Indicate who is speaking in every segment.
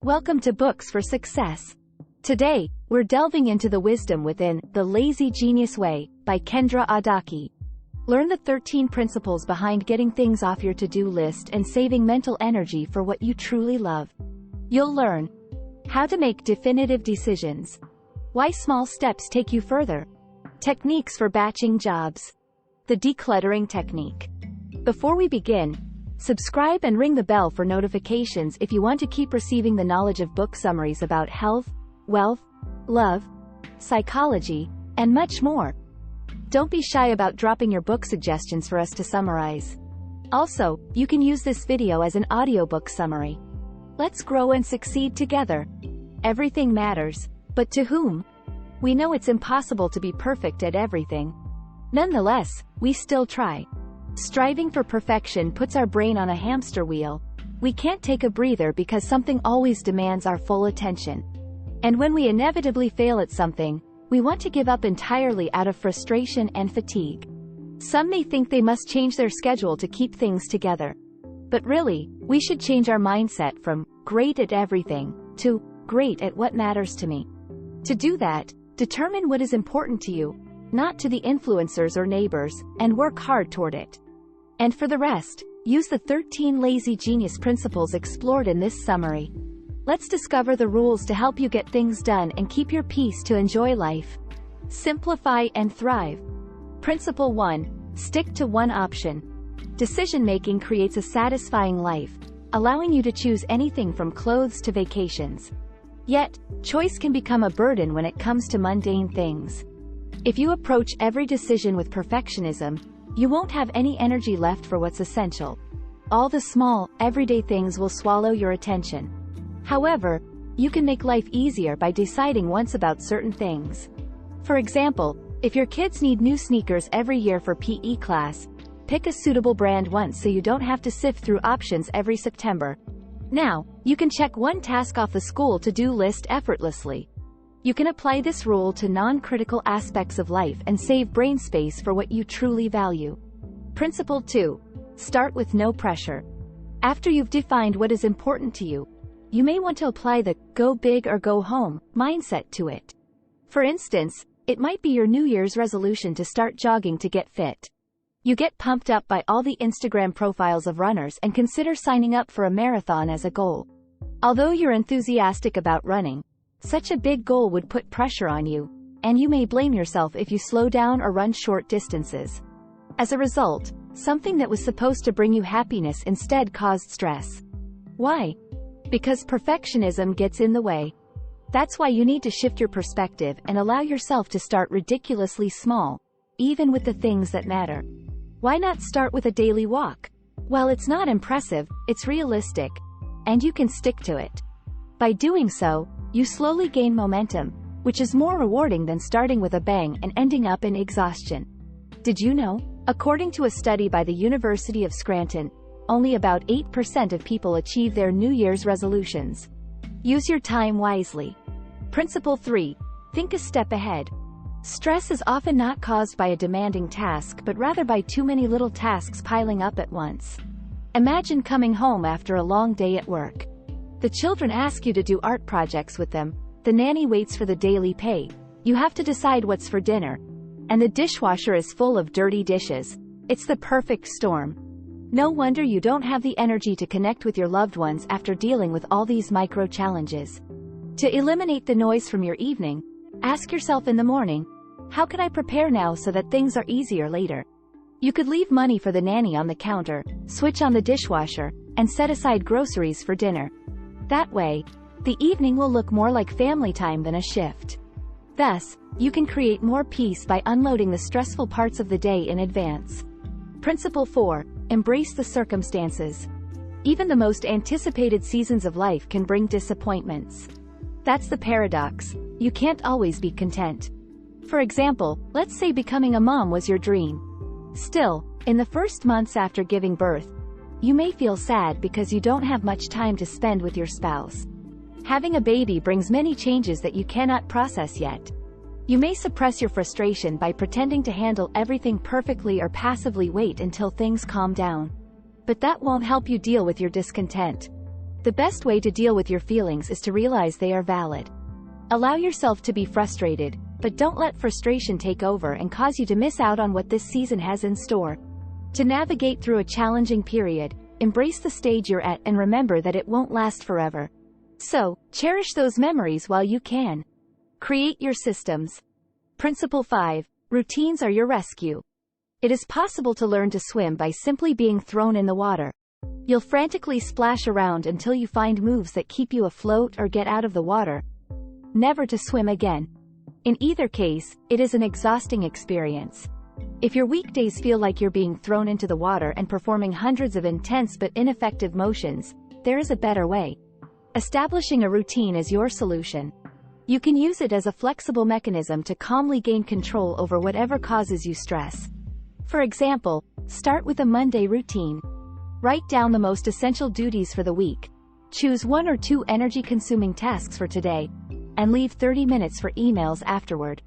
Speaker 1: Welcome to Books for Success. Today, we're delving into the wisdom within The Lazy Genius Way by Kendra Adachi. Learn the 13 principles behind getting things off your to-do list and saving mental energy for what you truly love. You'll learn how to make definitive decisions, why small steps take you further, techniques for batching jobs, the decluttering technique. Before we begin, subscribe and ring the bell for notifications if you want to keep receiving the knowledge of book summaries about health, wealth, love, psychology, and much more. Don't be shy about dropping your book suggestions for us to summarize. Also, you can use this video as an audiobook summary. Let's grow and succeed together. Everything matters, but to whom? We know it's impossible to be perfect at everything. Nonetheless, we still try. Striving for perfection puts our brain on a hamster wheel. We can't take a breather because something always demands our full attention. And when we inevitably fail at something, we want to give up entirely out of frustration and fatigue. Some may think they must change their schedule to keep things together. But really, we should change our mindset from great at everything to great at what matters to me. To do that, determine what is important to you, not to the influencers or neighbors, and work hard toward it. And for the rest, use the 13 lazy genius principles explored in this summary. Let's discover the rules to help you get things done and keep your peace to enjoy life. Simplify and thrive. Principle 1. Stick to one option. Decision-making creates a satisfying life, allowing you to choose anything from clothes to vacations. Yet, choice can become a burden when it comes to mundane things. If you approach every decision with perfectionism, you won't have any energy left for what's essential. All the small, everyday things will swallow your attention. However, you can make life easier by deciding once about certain things. For example, if your kids need new sneakers every year for PE class, pick a suitable brand once so you don't have to sift through options every September. Now, you can check one task off the school to-do list effortlessly. You can apply this rule to non-critical aspects of life and save brain space for what you truly value. Principle 2. Start with no pressure. After you've defined what is important to you, you may want to apply the go big or go home mindset to it. For instance, it might be your New Year's resolution to start jogging to get fit. You get pumped up by all the Instagram profiles of runners and consider signing up for a marathon as a goal. Although you're enthusiastic about running, such a big goal would put pressure on you, and you may blame yourself if you slow down or run short distances. As a result, something that was supposed to bring you happiness instead caused stress. Why? Because perfectionism gets in the way. That's why you need to shift your perspective and allow yourself to start ridiculously small, even with the things that matter. Why not start with a daily walk? While it's not impressive, it's realistic, and you can stick to it. By doing so, you slowly gain momentum, which is more rewarding than starting with a bang and ending up in exhaustion. Did you know? According to a study by the University of Scranton, only about 8% of people achieve their New Year's resolutions. Use your time wisely. Principle 3. Think a step ahead. Stress is often not caused by a demanding task but rather by too many little tasks piling up at once. Imagine coming home after a long day at work. The children ask you to do art projects with them, the nanny waits for the daily pay, you have to decide what's for dinner, and the dishwasher is full of dirty dishes. It's the perfect storm. No wonder you don't have the energy to connect with your loved ones after dealing with all these micro-challenges. To eliminate the noise from your evening, ask yourself in the morning, how can I prepare now so that things are easier later? You could leave money for the nanny on the counter, switch on the dishwasher, and set aside groceries for dinner. That way, the evening will look more like family time than a shift. Thus, you can create more peace by unloading the stressful parts of the day in advance. Principle 4. Embrace the circumstances. Even the most anticipated seasons of life can bring disappointments. That's the paradox. You can't always be content. For example, let's say becoming a mom was your dream. Still, in the first months after giving birth, you may feel sad because you don't have much time to spend with your spouse. Having a baby brings many changes that you cannot process yet. You may suppress your frustration by pretending to handle everything perfectly or passively wait until things calm down. But that won't help you deal with your discontent. The best way to deal with your feelings is to realize they are valid. Allow yourself to be frustrated, but don't let frustration take over and cause you to miss out on what this season has in store. To navigate through a challenging period, embrace the stage you're at and remember that it won't last forever. So, cherish those memories while you can. Create your systems. Principle 5. Routines are your rescue. It is possible to learn to swim by simply being thrown in the water. You'll frantically splash around until you find moves that keep you afloat or get out of the water, never to swim again. In either case, it is an exhausting experience. If your weekdays feel like you're being thrown into the water and performing hundreds of intense but ineffective motions, there is a better way. Establishing a routine is your solution. You can use it as a flexible mechanism to calmly gain control over whatever causes you stress. For example, start with a Monday routine. Write down the most essential duties for the week. Choose 1 or 2 energy-consuming tasks for today, and leave 30 minutes for emails afterward.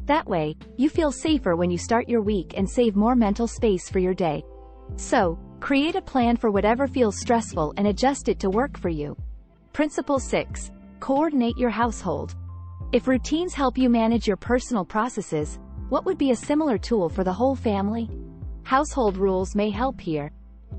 Speaker 1: That way, you feel safer when you start your week and save more mental space for your day. So, create a plan for whatever feels stressful and adjust it to work for you. Principle 6. Coordinate your household. If routines help you manage your personal processes, what would be a similar tool for the whole family? Household rules may help here.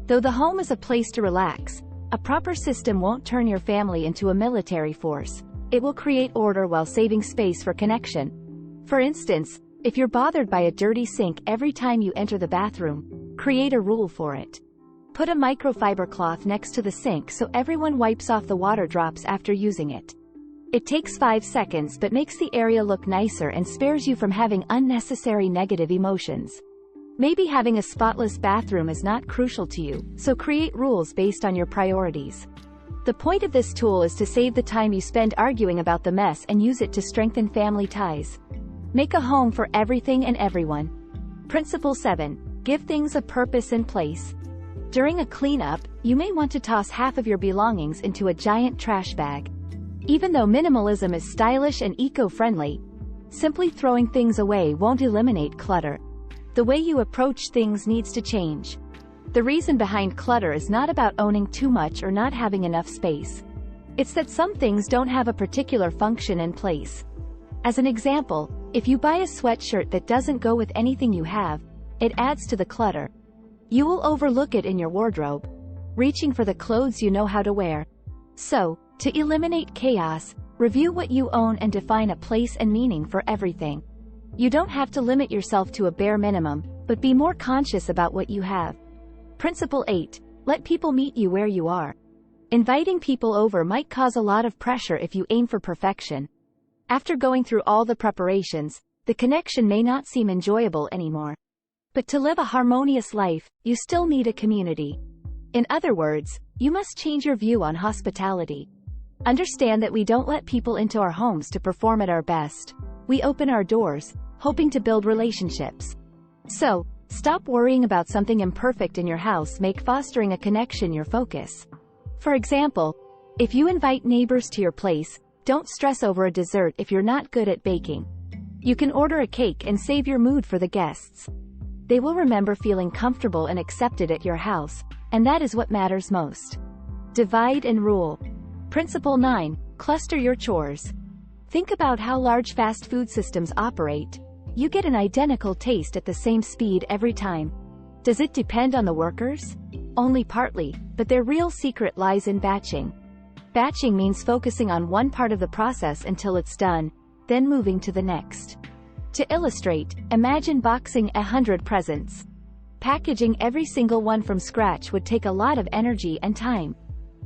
Speaker 1: Though the home is a place to relax, a proper system won't turn your family into a military force. It will create order while saving space for connection. For instance, if you're bothered by a dirty sink every time you enter the bathroom, create a rule for it. Put a microfiber cloth next to the sink so everyone wipes off the water drops after using it. It takes 5 seconds but makes the area look nicer and spares you from having unnecessary negative emotions. Maybe having a spotless bathroom is not crucial to you, so create rules based on your priorities. The point of this tool is to save the time you spend arguing about the mess and use it to strengthen family ties. Make a home for everything and everyone. Principle 7. Give things a purpose and place. During a cleanup, you may want to toss half of your belongings into a giant trash bag. Even though minimalism is stylish and eco-friendly, simply throwing things away won't eliminate clutter. The way you approach things needs to change. The reason behind clutter is not about owning too much or not having enough space. It's that some things don't have a particular function and place. As an example, if you buy a sweatshirt that doesn't go with anything you have, it adds to the clutter. You will overlook it in your wardrobe, reaching for the clothes you know how to wear. So, to eliminate chaos, review what you own and define a place and meaning for everything. You don't have to limit yourself to a bare minimum, but be more conscious about what you have. Principle 8. Let people meet you where you are. Inviting people over might cause a lot of pressure if you aim for perfection. After going through all the preparations, the connection may not seem enjoyable anymore. But to live a harmonious life, you still need a community. In other words, you must change your view on hospitality. Understand that we don't let people into our homes to perform at our best. We open our doors, hoping to build relationships. So, stop worrying about something imperfect in your house. Make fostering a connection your focus. For example, if you invite neighbors to your place, don't stress over a dessert if you're not good at baking. You can order a cake and save your mood for the guests. They will remember feeling comfortable and accepted at your house, and that is what matters most. Divide and rule. Principle 9. Cluster your chores. Think about how large fast food systems operate. You get an identical taste at the same speed every time. Does it depend on the workers? Only partly, but their real secret lies in batching. Batching means focusing on one part of the process until it's done, then moving to the next. To illustrate, imagine boxing 100 presents. Packaging every single one from scratch would take a lot of energy and time.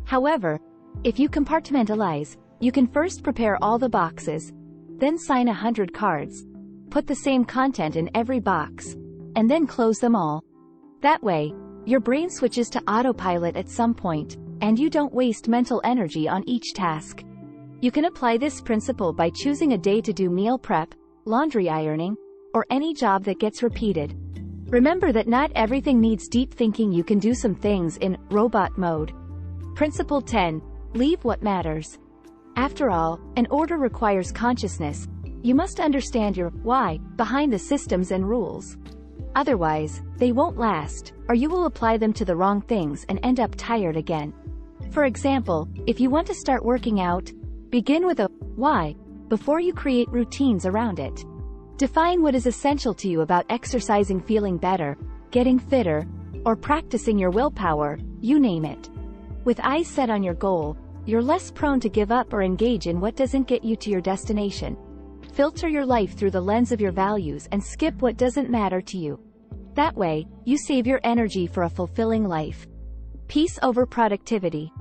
Speaker 1: However, if you compartmentalize, you can first prepare all the boxes, then sign 100 cards, put the same content in every box, and then close them all. That way, your brain switches to autopilot at some point, and you don't waste mental energy on each task. You can apply this principle by choosing a day to do meal prep, laundry ironing, or any job that gets repeated. Remember that not everything needs deep thinking. You can do some things in robot mode. Principle 10. Leave what matters. After all, an order requires consciousness. You must understand your why behind the systems and rules. Otherwise, they won't last, or you will apply them to the wrong things and end up tired again. For example, if you want to start working out, begin with a why before you create routines around it. Define what is essential to you about exercising, feeling better, getting fitter, or practicing your willpower, you name it. With eyes set on your goal, you're less prone to give up or engage in what doesn't get you to your destination. Filter your life through the lens of your values and skip what doesn't matter to you. That way, you save your energy for a fulfilling life. Peace over productivity.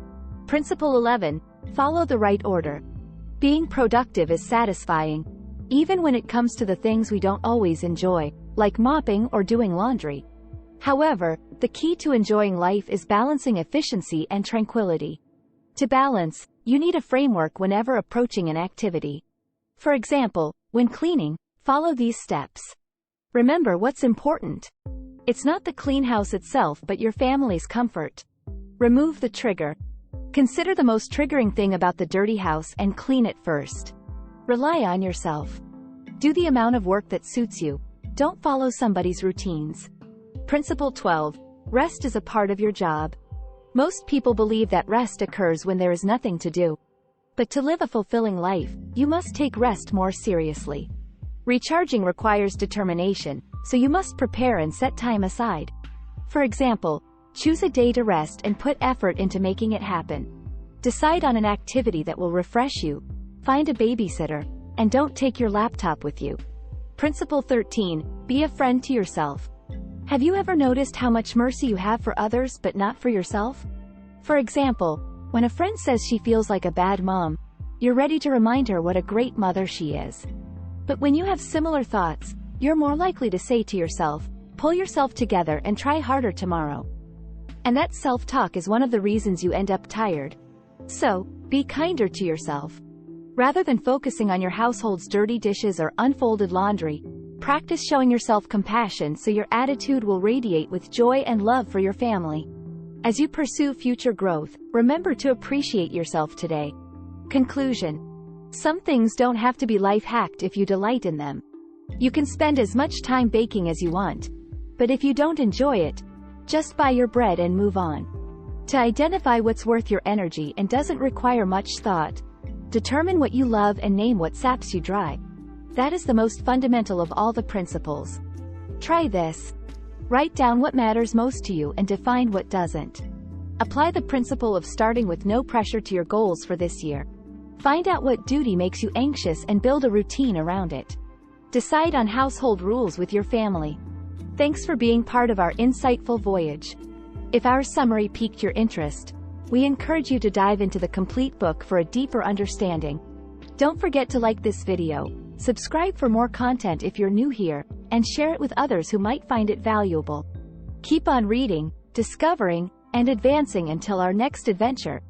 Speaker 1: Principle 11. Follow the right order. Being productive is satisfying, even when it comes to the things we don't always enjoy, like mopping or doing laundry. However, the key to enjoying life is balancing efficiency and tranquility. To balance, you need a framework whenever approaching an activity. For example, when cleaning, follow these steps. Remember what's important. It's not the clean house itself but your family's comfort. Remove the trigger. Consider the most triggering thing about the dirty house and clean it first. Rely on yourself. Do the amount of work that suits you. Don't follow somebody's routines. Principle 12. Rest is a part of your job. Most people believe that rest occurs when there is nothing to do. But to live a fulfilling life, you must take rest more seriously. Recharging requires determination, so you must prepare and set time aside. For example, choose a day to rest and put effort into making it happen. Decide on an activity that will refresh you. Find a babysitter, and don't take your laptop with you. Principle 13. Be a friend to yourself. Have you ever noticed how much mercy you have for others but not for yourself? For example, when a friend says she feels like a bad mom, you're ready to remind her what a great mother she is. But when you have similar thoughts, you're more likely to say to yourself, pull yourself together and try harder tomorrow. And that self-talk is one of the reasons you end up tired. So, be kinder to yourself. Rather than focusing on your household's dirty dishes or unfolded laundry, practice showing yourself compassion so your attitude will radiate with joy and love for your family. As you pursue future growth, remember to appreciate yourself today. Conclusion. Some things don't have to be life-hacked if you delight in them. You can spend as much time baking as you want. But if you don't enjoy it, just buy your bread and move on. To identify what's worth your energy and doesn't require much thought, determine what you love and name what saps you dry. That is the most fundamental of all the principles. Try this. Write down what matters most to you and define what doesn't. Apply the principle of starting with no pressure to your goals for this year. Find out what duty makes you anxious and build a routine around it. Decide on household rules with your family. Thanks for being part of our insightful voyage. If our summary piqued your interest, we encourage you to dive into the complete book for a deeper understanding. Don't forget to like this video, subscribe for more content if you're new here, and share it with others who might find it valuable. Keep on reading, discovering, and advancing until our next adventure.